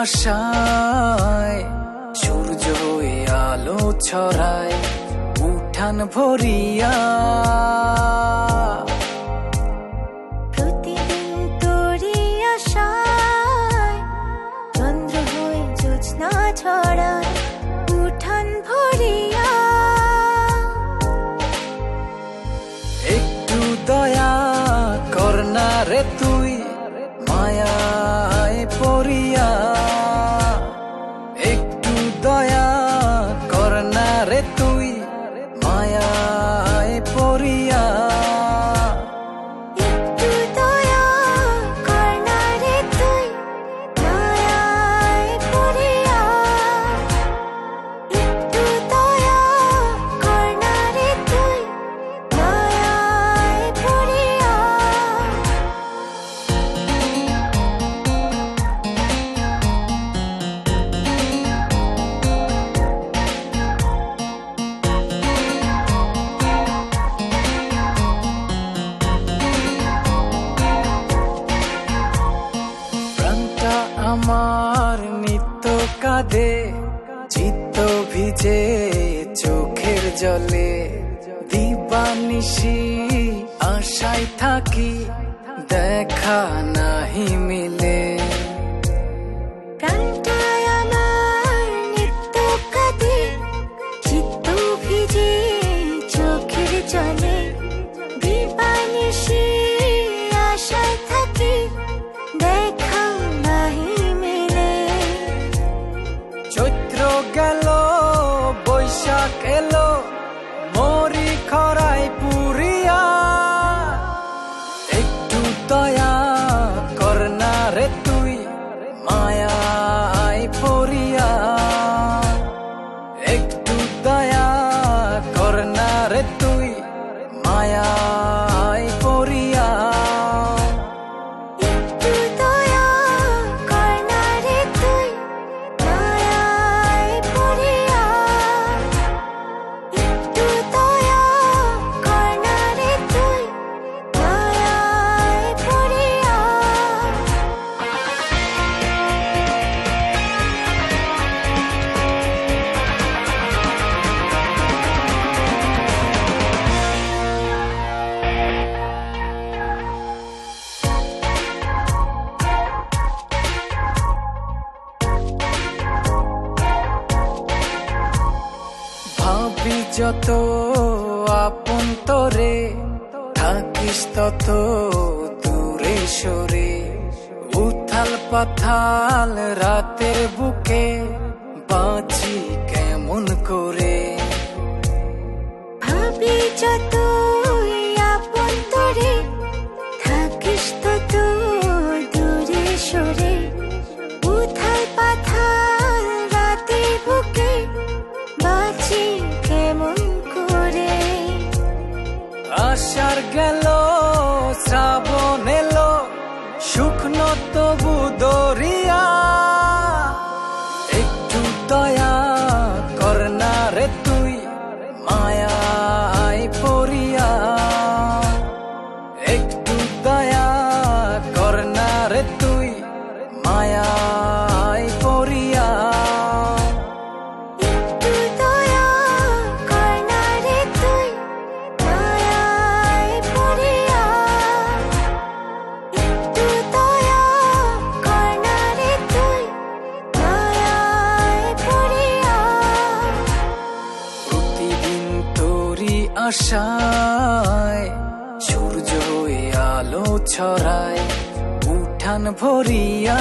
আশায় সূর্য হয়ে আলো ছড়ায় উঠান ভরিয়া। প্রতিদিন তোরি আশায় চন্দ্র হয়ে জ্যোৎস্না ছড়ায় উঠান ভরিয়া। একটু দয়া কর না রে তুই মায়ায় পড়িয়া। একটু দয়া কর না রে তুই মায়ায় পড়িয়া। একটু দয়া কর না রে তুই মায়ায় পড়িয়া। একটু দয়া কর না রে তুই মায়ায় পড়িয়া। প্রাণটা আমার নিত্য কাঁদে চিত্ত ভিজে চোখের জলে। দিবানিশি আশায় থাকি দেখা নাহি মিলে। প্রাণটায় আমার নিত্য কাঁদে চিত্ত ভিজে চোখের জলে। দিবানিশি আশায় থাকি দেখা নাহি মেলে। চৈত্র গেল বৈশাখ এলো মরি খরায় পুরিয়া। একটু দয়া কর না রে তুই মায়ায় পড়িয়া। একটু দয়া কর না রে তুই মায়ায় পড়িয়া। একটু দয়া কর না রে তুই মায়ায় পড়িয়া। একটু দয়া কর না রে তুই মায়ায় পড়িয়া। ভাবি যত আপন তোরে থাকিস তত দূরে সরে। উথাল পাথাল রাতের বুকে বাঁচি কেমন করে। ভাবি যত আপন তোরে থাকিস তত দূরে সরে। উথাল পাথাল রাতের বুকে বাঁচি কেমন করে। আষাঢ় গেল শ্রাবণ এলো শুকনো তবু দরিয়া। একটু দয়া কর না রে তুই মায়ায় পড়িয়া। একটু দয়া কর না রে তুই মায়ায় পড়িয়া। একটু দয়া কর না রে তুই মায়ায় পড়িয়া। একটু দয়া কর না রে তুই মায়ায় পড়িয়া। প্রতিদিন তোরি আশায় সূর্য হয়ে আলো ছড়ায় উঠান ভরিয়া।